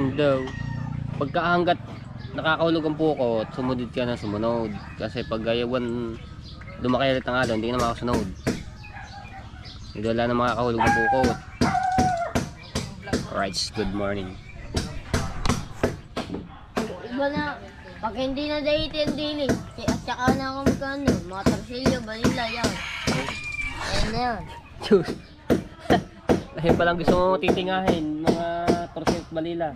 prosin daw. Pagkahanggat nakakahulog ang pukot, sumunod ka na sumunod. Kasi pag gayawan lumaki ulit ang alon, hindi ka na makasunod. Hindi wala na makakahulog ng pukot. Alright, good morning. Iba na, pag hindi na dahil yung dili, at saka na ako magkano, mga tarsilyo, vanilla, yan. Ayan na yan. Diyos. Dahil palang gusto mo titingahin, mga torsil at balila.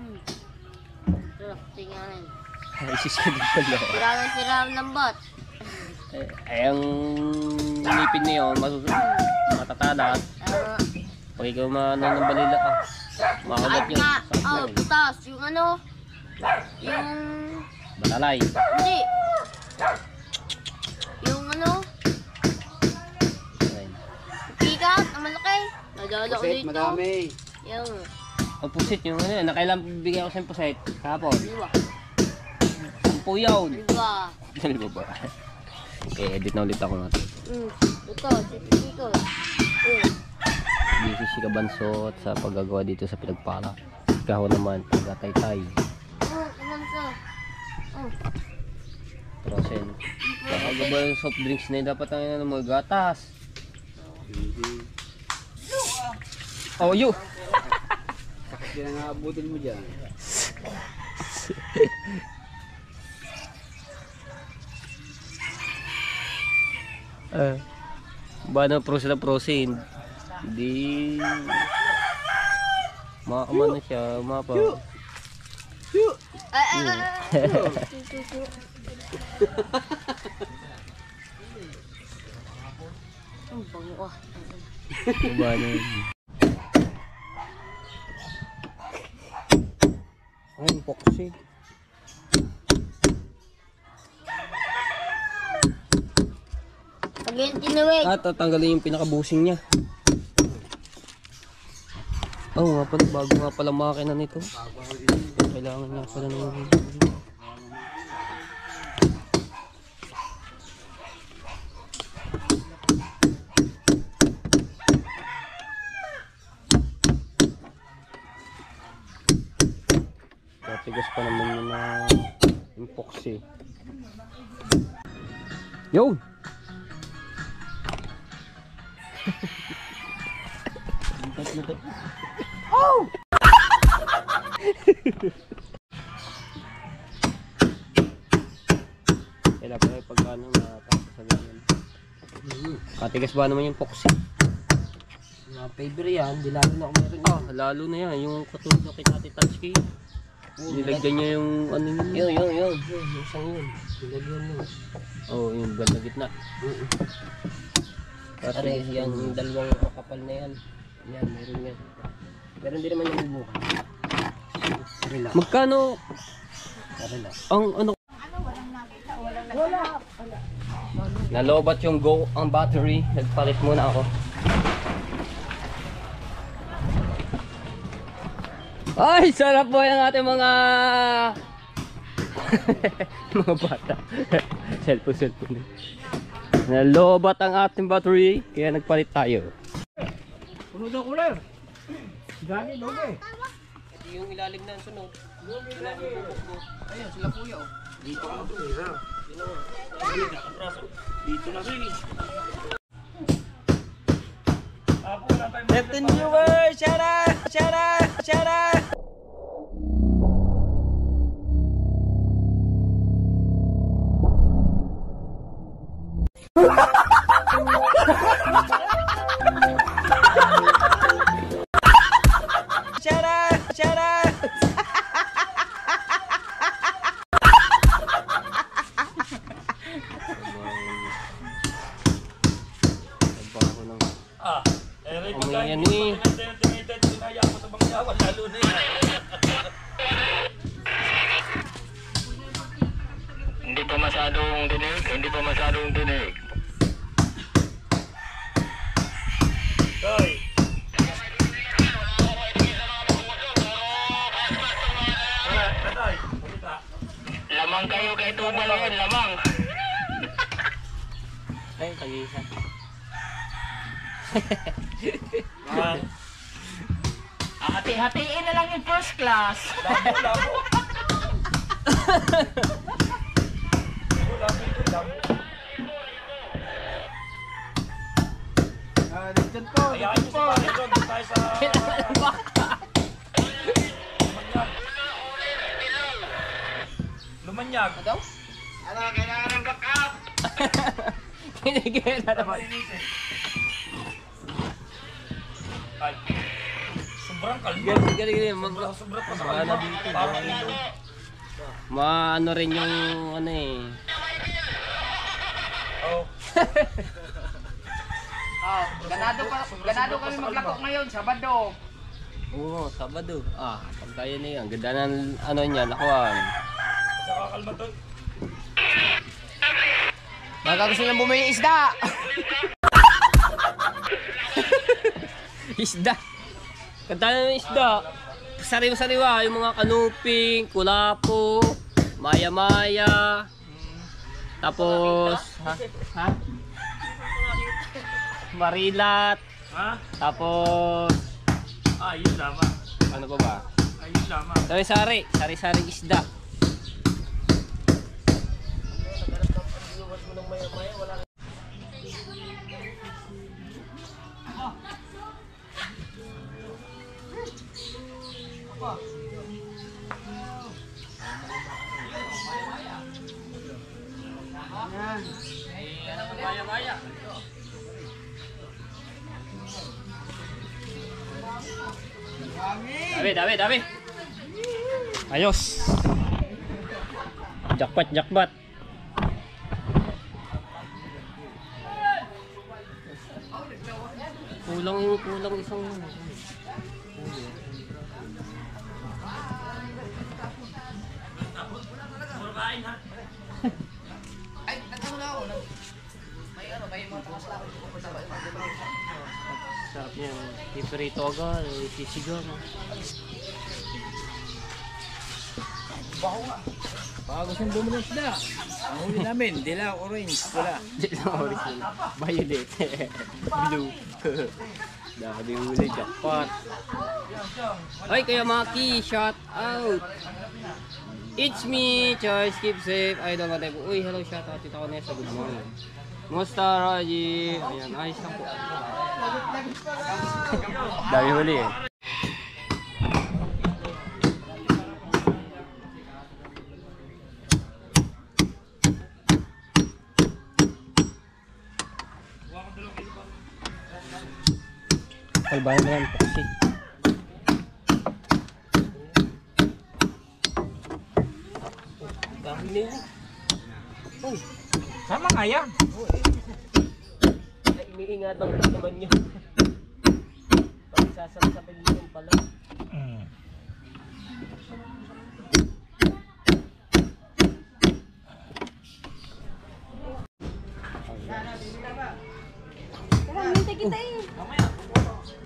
Sarap, tingahin. Ay, sisigil pala. Sira ang lambat. Ay, ang ngipin na yun, matatalat. Pag ikaw ng balila ka, makagat At yun. nga, butas, yung ano, yung... Balalay. Hindi. Yung ano, pikat, ang malaki. Nadala ko dito. Madami. Yung, Ang pusit, yung ano yun, nakailang bibigyan ko sa pusit kahapon. diba? Ang puyaw. Diba? Ano ba? Okay, edit na ulit ako natin. Ito, sisiko. Busy si Kabansot sa paggagawa dito sa pinagpala. Ikaw naman, pagkatay-tay. Kamanso. Prosen. Kakagaba yung soft drinks na yun, dapat ang ina ng mga gatas. Oh, you! Sakit yan ang abutin mo dyan. Ba na prosen na prosen. Hindi... Makamano siya, mapa. Ang bango. Ba na yun? Ay, poxy. Pag yung tinuwig. Tatanggalin yung pinakabusing niya. Oh, nga pala, bago nga pala makina nito. Kailangan nga pala ng... Tigas pa naman yung epoxy. Yo! Oh! Kailan pa yung pagkano matapos sa ganyan. Katigas ba naman yung epoxy? Mga paper yan, di lalo na kung meron yan. Lalo na yan, yung katulad na kitati touchkey. Nilagyan niya yung ano yun. Yun. Isang yun. Nilagyan yun. Oo, yung ganda gitna. Pare, yan, yung dalawang makapal na yan. Yan, meron yan. Pero hindi naman yung bubukan. Relax. Magkano Relax. ang ano? Nalobat yung ang battery. Nagpalit muna ako. Ay, sarap po yung ating mga mga bata. Cellphone. Nalobat ang ating battery, kaya nagpalit tayo. Puno daw cooler. Gani, doge. Ito yung ilalim na sunog. Ayun, sila kuya. Dito ka na. Dito na rin. 15 viewers, shout out! Shout out! Umayan ni. Hindi pa masyadong dinig. Hoy. Lamang kayo kay Tubal yan, lamang. Ay, tag-isa. Hati-hatiin na lang yung first class. Lumanyag. Ano? Ano, kailangan ng backup. Kinigil na naman. Ay. Sobrang kalma. Galing. Sobrang pa sa Baka na dito. Maano rin yung ano eh. Oh. Ganado kami maglako ngayon, Sabado. Oo, Sabado. Pagkaya na yan. Ganda ng ano niya, lakuan. Nakakalma to. Baka gusto nang bumili isda! Isda! Kanta na ng isda. Sariwa-sariwa, yung mga kanuping, kulapo, maya-maya. Tapos, ha? Marilat. Ha? Tapos, Yun lamang. ano pa ba? Yun lamang. Sari-sari isda. Dami. Ayos. Jackpot. Kulang isang sarap yan. Iprito agad, sisigaw. Baka gusto nyo bumili ng isda. Ang huli namin, dilaw, orange, pula. Original. Violet. Blue. Dami huli, jackpot. Ay, Kuya Maki, shout out. It's me, Choice, keep safe. Idol Matay po. Uy, hello, shout out. Tita ko Nessa, good morning. Musta, Raji? Ayan, ayos lang po. Dami huli eh. Kalbahan na lang po kasi. Dami na yan. Oh, Sama nga yan. ay, iniingatan ko naman yun. Pag sasapin yun pala.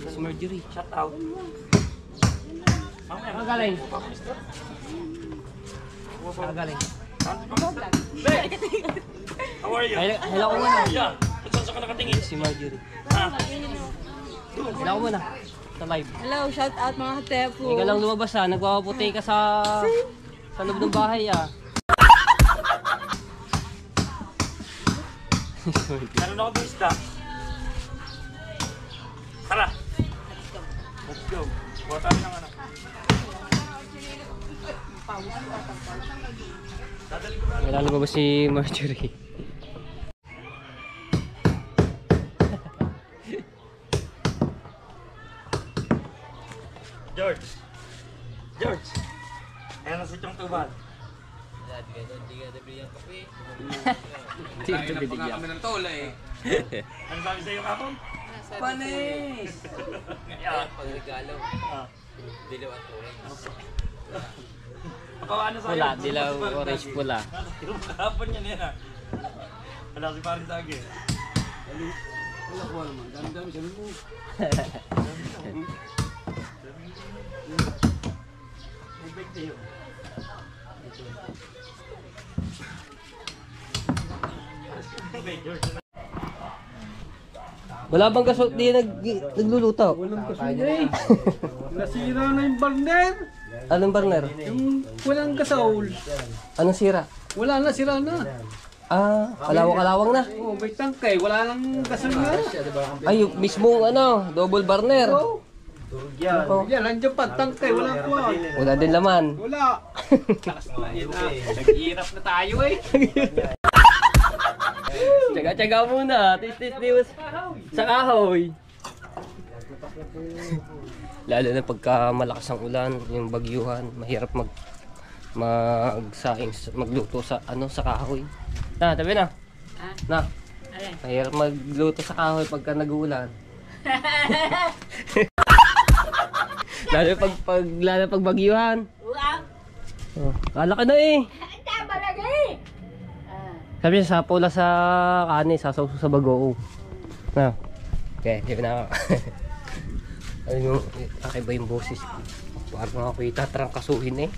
Si Marjorie. Shout out. Saan galing? Saan galing? How are you? Hello ko muna. Yeah. Saan ka nakatingin? Si Marjorie. Hello ko muna. Sa live. Hello, shout out mga katepo. Hindi ka lang lumabas ha. Nagpapaputi ka sa loob ng bahay ah. Meron ako ng isda. Tara. Let's go. Buha tayo ng ano. Wala lumabas si Marjorie. George. Ayan na si Chong Tubal. Hindi ito binigyan. Kami ng tola eh. Ano sabi sa'yo kapon? Panis! Pagregalo. Dilaw at orange. Ako ano sa'yo? Pula, dilaw, orange, pula. Yung kapon yan yan ah. Wala si Paris Agi. Wala ko naman. Dami-dami sabi mo. Big deal. George. Wala bang gasol di nagluluto? Walang gasolina eh. Nasira na yung burner. Anong burner? Yung walang gasol. Anong sira? Wala na, sira na. Ah, kalawang-kalawang na. Oh, may tangkay, wala nang gasolina. Ay, yung mismong double burner. Oh. Yan, nandiyan pa, tangkay, wala pa. Wala din laman. Wala. Nag-iirap na tayo eh. Tsaga-tsaga muna. Tis-tis news sa kahoy. Lalo na pagka malakas ang ulan, yung bagyuhan, mahirap magsaing, magluto sa sa kahoy. Na, tabi na. Na. Mahirap magluto sa kahoy pagka nag-uulan. lalo pag bagyuhan. Oh, kala ka na eh. Sabi niya sa pula sa kanin, sa bagoo. Na. Okay, yun na ako. Ano yung kakaiba yung boses. Parang ako itatrangkasuhin eh.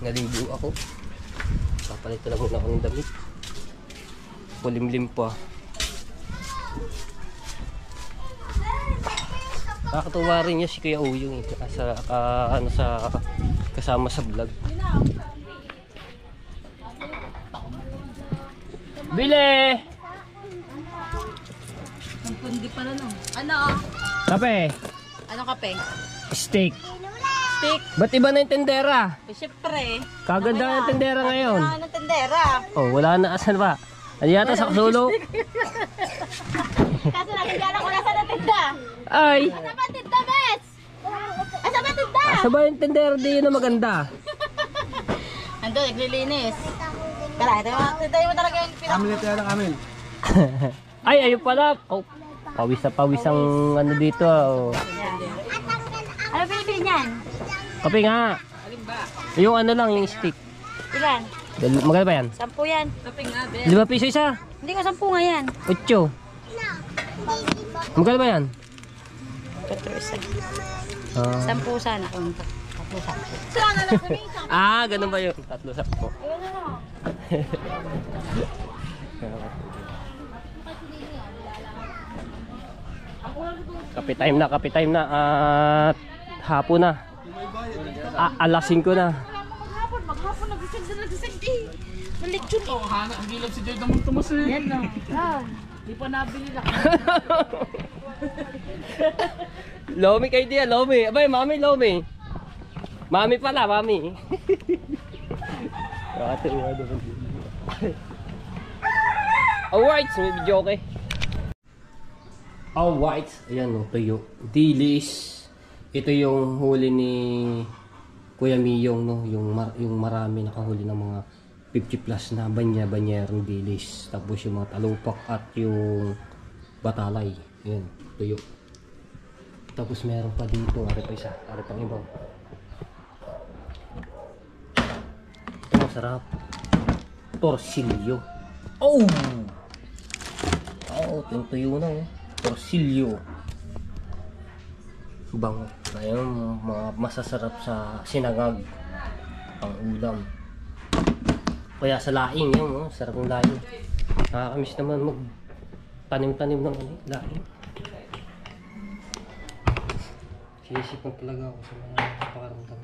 Naligo ako. Papalit na lang muna ako ng damit. Pulimlim pa. Nakakatuwa rin niya si Kuya Uyong eh. Kasama sa vlog. Bili! Ang pundi pala no. Ano? Kape! Anong kape? Steak! Steak. Ba't iba na yung tendera? Eh, syempre. Kaganda ng tendera ngayon. Ano tendera? Oh, wala na. Asan ba? Ano yata sa kasulo? Kaso nakikala ko nasa natinda. Ay! Asa ba tinda, Bes? Asa ba tinda? Asa ba yung tendera di yun na maganda? Ando, naglilinis. Kala, tayo mo talaga yung pinaka. Amin na tayo lang amin. Ay, ayun pala. Oh, pawis na pawis ang ano dito. Oh. Ano binibili niyan? Kape nga. Yung ano lang, yung stick. Ilan? Magkano ba yan? 10 yan. Kape nga, be. 5 piso isa? Hindi ko 10 nga yan. 8. Magkano ba yan? 4 isa. Ah. 10 sana. Tatlo sa. Ah, ganun ba yun? 3 sa po. Kape time na at hapon na. Alas 5 na. Maghapon nagsisig eh. Malikchun eh. Hana, ang gilap si Joy naman tumas eh. Yan no. Di pa nabili na. Lomi kayo diyan, Lomi. Abay, Mami, Lomi. Mami pala, Mami. Alright, so may video okay. Alright, ayan o, tuyo. Dilis. Ito yung huli ni Kuya Miyong, no? Yung marami nakahuli ng mga 50 plus na banya-banyerong dilis. Tapos yung mga talupak at yung batalay. Ayan, tuyo. Tapos meron pa dito, ari pa isa, ari pang ibaw. Ito masarap. Torsilyo. Oh! Oo, oh, tuyo na oh. Torsilyo. Bango. Ayun, mga masasarap sa sinangag. Pang ulam. Kaya sa laing yun, oh. Sarap ng laing. Nakakamiss naman mag tanim-tanim ng laing. Sinisipon talaga ako sa mga pakaramdam.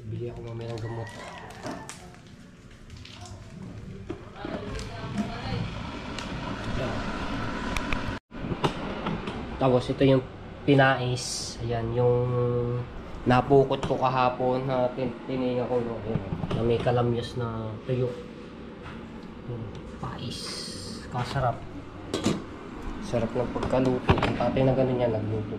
Bili ako mamaya ng gamot. Tapos ito yung pinais. Ayan, yung napukot ko kahapon na tininga ko. No? Ayan, na may kalamyas na tuyo. Ayan, pais. Kasarap. Sarap ng pagkaluto. Ang tatay na gano'n yan, nagluto.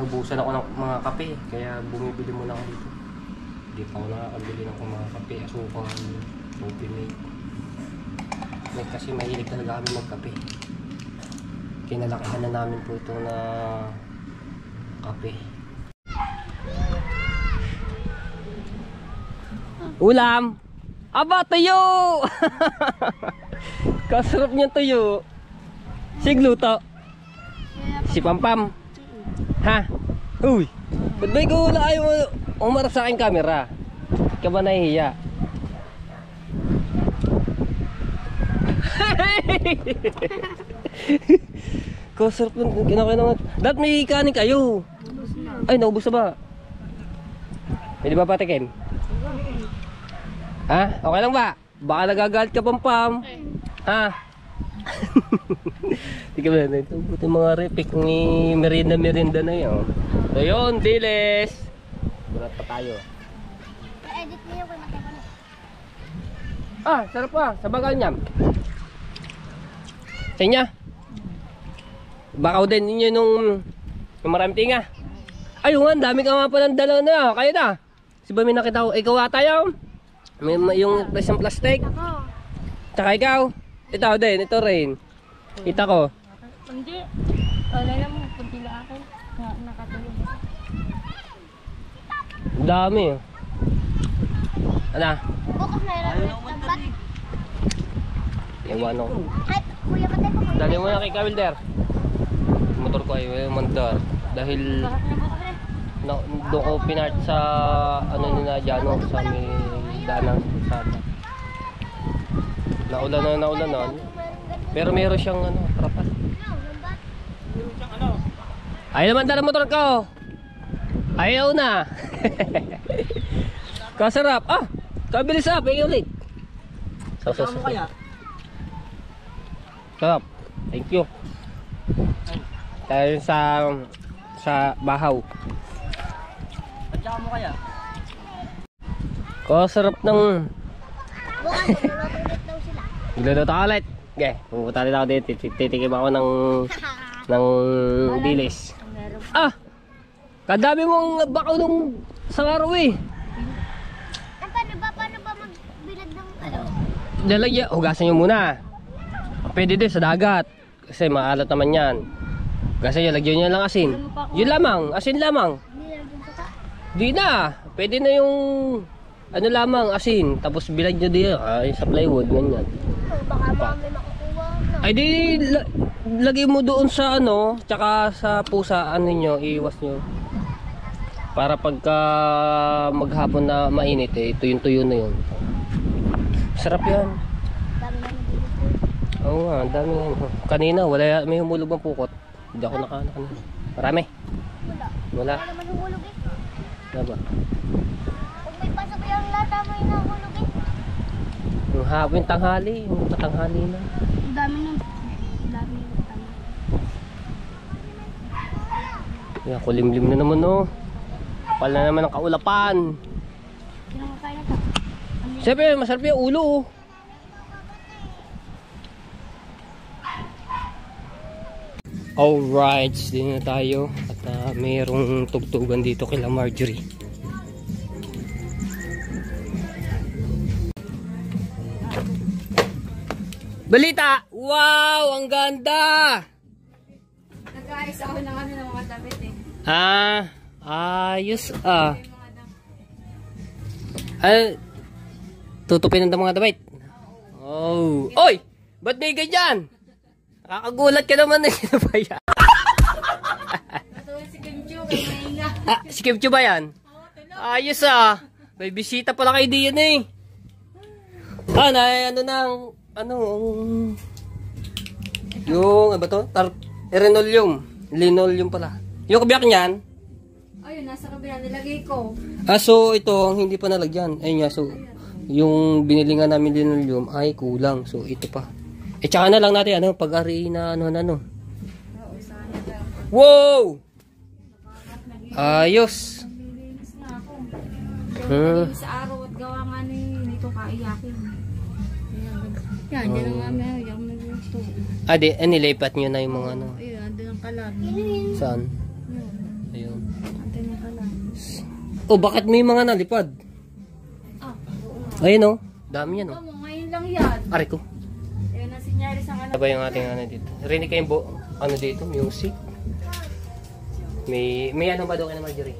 Nabusan ako ng mga kape, kaya bumibili muna ako dito. Hindi pa ako nakakabili ng mga kape, asukal, open made. Kasi mahilig talaga kami magkape. Kinalakihan na namin po ito na kape. Ulam! Aba, tuyo! Kasarap niya tuyo. Sigluto. Si Pampam. Ha? Uy! Ba't ba ikaw wala ayaw umarap sa aking camera? Ka ba nahihiya? Kasarap yung kinakain naman. Dapat may kanin kayo. Ay, naubos na ba? Pwede ba patikim? Ha? Okay lang ba? Baka nagagalit ka pam. Ha? Tingnan mo na ito. Buti mga repik ni merienda na yun. So yun, diles. Burat pa tayo. Edit niyo kung matay ko na. Ah, sarap pa. Sa bagal niya. Sa inyo? Bakaw din ninyo nung maraming tinga. Ayun nga, dami ka nga pa ng dalaw na. Kayo na. Si ba may nakita ko? Ikaw ata yun? Yung isang plastic. Ako. Tsaka ikaw. Ito din, ito rin. Kita ko. Hindi. Wala lang mo. Kunti lang akin. Nakatulog. Ang dami. Ano? Bukas mayroon ng tambat. Iwan ko. Ay, kuya, patay ko. Dali mo na kay Kawilder. Motor ko ay mandar. Dahil doon ko pinart sa ano nila dyan, no, sa may danang sana. Naulan na. Pero meron siyang ano, trapas. Ayaw naman dala motor ko. Ayaw na. Kasarap. Ah, kabilis up. Ikaw ulit. Sarap. Thank you. Tayo sa bahaw. Patsaka mo kaya? Kasarap ng Bukas, nilulutulit daw sila. Iluluto ka ulit. Okay, pupunta rin ako dito. Titikim ako ng dilis. Ah! Kadami mong bakaw nung sa araw eh. Paano ba magbilad ng ano? Lalagyan, hugasan nyo muna. Pwede din sa dagat. Kasi maalat naman yan. Kasi lagyan nyo lang asin. Yun lamang, asin lamang. Nilagyan ko ka? Di na. Pwede na yung ano lamang, asin. Tapos bilad nyo din sa plywood, ganyan. Baka may makukuha. Ay di, lagay mo doon sa ano, tsaka sa pusa, ano nyo, iwas nyo. Para pagka maghapon na mainit eh, tuyo na yun. Sarap yan. Dami na nilulutulit. Oo nga, ang dami yan. Kanina, wala, may humulog ng pukot. Hindi ako nakaano kanina. Marami. Wala. Wala naman humulog eh. Diba? Kung may pasok yung lata, may nahulog eh. Yung hapon, tanghali. Yung patanghali na. Ang dami nun. Ang dami ng tama. Yan, kulimlim na naman oh. Kapal na naman ang kaulapan. Kinakakain na to. Siyempre, masarap yung ulo oh. Alright, din na tayo. At mayroong tugtugan dito kila Marjorie. Balita! Wow! Ang ganda! Nag-aayos ako ng ano ng mga damit eh. Ah, ayos ah. Ay, tutupin ng mga damit. Oh. Oy! Ba't may ganyan? Nakakagulat ka naman eh. Sino ba yan? Natuwa si Kim Chu, kay Mahinga. Ah, si Kim Chu ba yan? Ayos ah. May bisita pala kay Dian eh. Ah, ano yung, ano ba to? Linoleum pala. Yung kabiyak niyan. Ayun, nasa kabila nilagay ko. Ah, so ito ang hindi pa nalagyan. Ayun nga, so yung binili nga namin linoleum ay kulang. So ito pa. Eh tsaka na lang natin ano, pag-ari na ano. Oo, sana lang. Wow! Ayos. Naglilinis na ako. Naglilinis sa araw at gawa nga nito kaiyakin. Yan, dyan ang mami. Yan, naglilinis to. Ah, nilipat nyo na yung mga ano. Ayun, andun ang kalan. Saan? Yun, Ayun. andun ang kalan. Oh, bakit may mga nalipad? Ah, oo nga. Ayun oh. Dami yan oh. Ito mo, ngayon lang yan. Ari ko. Ayun, nasinyalis ang anak. Ano ba yung ating ano dito? Rinig kayong ano dito? Music? May ano ba doon kay Marjorie?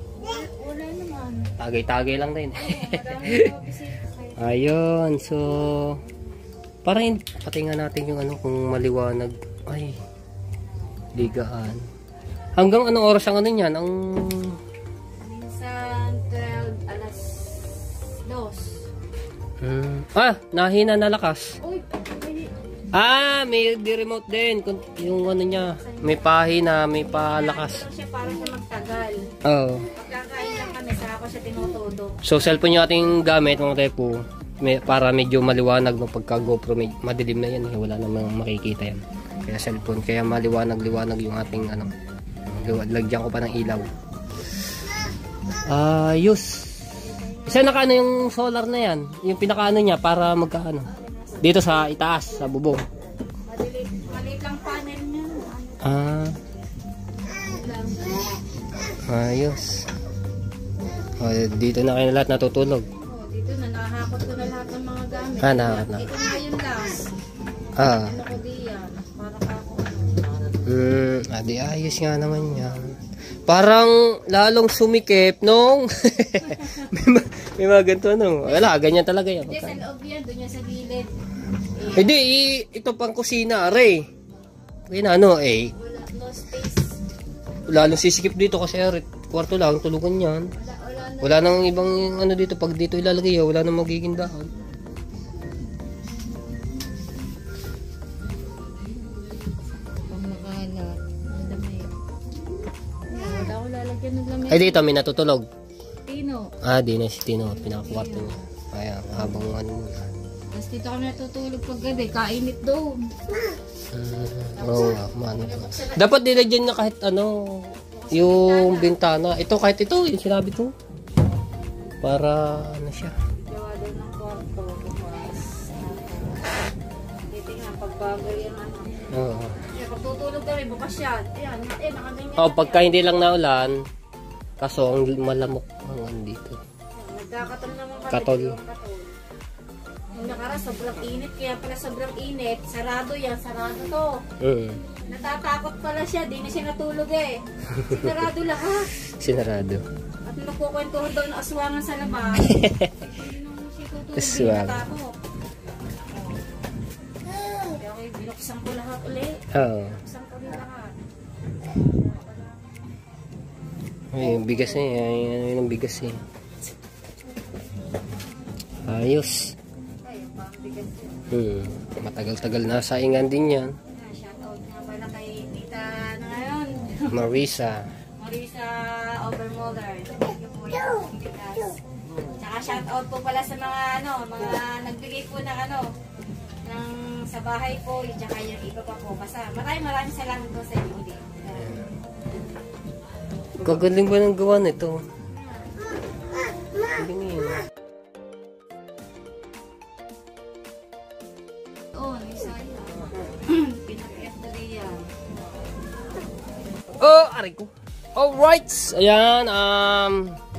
Wala naman. Tagay-tagay lang din. Madami na bisita kayo. Ayun, so parang patingan natin yung ano kung maliwanag. Ay, ligaan. Hanggang anong oras ang ano niyan? Ang Minsan 12, alas Nahina na lakas. Uy, May remote din. Yung ano niya, may pahina, may palakas. siya para siya magtagal. Oo. Pagkakain lang kami, saka ko siya tinutudo. So, cellphone yung ating gamit, mga tepo, para medyo maliwanag no, pagka GoPro, madilim na yan, wala namang makikita yan. Kaya cellphone, kaya maliwanag-liwanag yung ating ano, lagyan ko pa ng ilaw. Ayos. Isa nakaano yung solar na yan, yung pinakaano niya para magkaano. Dito sa itaas, sa bubong. Maliit lang panel niya. Ayos. Dito na kayo lahat natutulog. Dito na, nakahakot ko na lahat ng mga gamit. Nakahakot na. Ito nga yung last. Ano ko diyan? Para ako. Di ayos nga naman yan. Parang lalong sumikip nung may mga ganito ano. Wala, ganyan talaga yan. Hindi, sa loob yan, doon yan sa gilid. Hindi, ito pang kusina, are. Kaya ano eh. Wala, no space. Lalong sisikip dito kasi kwarto lang, tulugan yan. Wala nang ibang ano dito. Pag dito ilalagay yan, wala nang magiging daan. Pag makalat, ang dami. Wala ko lalagyan ng lamig. Ay dito, may natutulog. Tino. Di na si Tino, pinakakwarto niya. Kaya habang ano muna. Tapos dito kami natutulog pag gabi, kainit doon. Oo nga, maano to. Dapat nilagyan na kahit ano, yung bintana. Ito, kahit ito, yung sinabi ko. Para ano siya. Gawa doon ng kwarto. Dito nga, pagbagay yan ano. Oo. Pag tutulog kami, bukas yan. Ayan, nakaganyan. Pagka hindi lang naulan, kaso ang malamok ang ano dito. Nagkakatol naman kami. Katol. Yung nakaraan, sobrang init. Kaya pala sobrang init. Sarado yan. Sarado to. Natatakot pala siya. Di na siya natulog eh. Sinarado lahat. Sinarado. At nagkukwentuhan daw ng aswangan sa labas. Hindi naman siya tutulog. Di Aswang. natakot. Kaya okay, binuksan ko lahat ulit. Oo. Binuksan ko rin lahat. Ay, yung bigas eh. Ay, ano yung bigas eh. Ayos. Matagal-tagal na saingan din yan. Shoutout nga pala kay Tita na ngayon. Marisa. Marisa Overmolder. Thank you po yung Titas. Tsaka shoutout po pala sa mga mga nagbigay po ng ng sa bahay po, tsaka yung iba pa po. Basta maraming salamat po sa inyo ulit. Kagaling ba ng gawa nito? Galing yun. Aray ko. Alright. Ayan,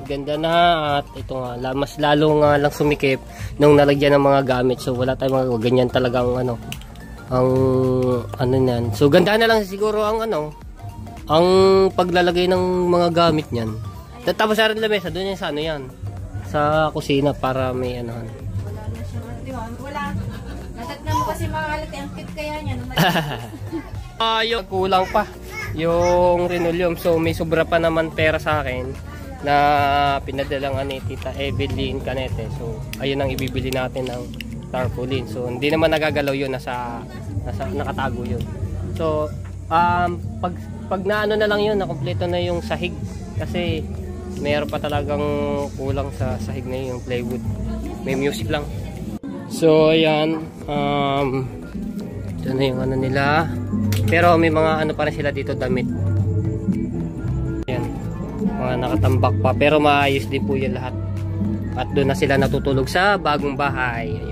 ganda na at ito nga, mas lalo nga lang sumikip nung nalagyan ng mga gamit. So wala tayong mga ganyan talagang ang niyan. So ganda na lang siguro ang ang paglalagay ng mga gamit niyan. Tapos sa rin lamesa, doon yan sa yan. Sa kusina para may Wala na siya. Wala. Natatnan mo kasi mga alat. Ang cute kaya niya. Yung kulang pa yung linoleum. So may sobra pa naman pera sa akin na pinadalang ni Tita Evelyn Canete. So ayun ang ibibili natin ng tarpaulin. So hindi naman nagagalaw yun, nasa nakatago yun. So pag naano na lang yun, nakompleto na yung sahig kasi mayroon pa talagang kulang sa sahig na yung plywood. May music lang. So ayan, ito na yung nila. Pero may mga pa rin sila dito, damit. Ayan, mga nakatambak pa. Pero maayos din po yan lahat. At doon na sila natutulog sa bagong bahay. Ayan.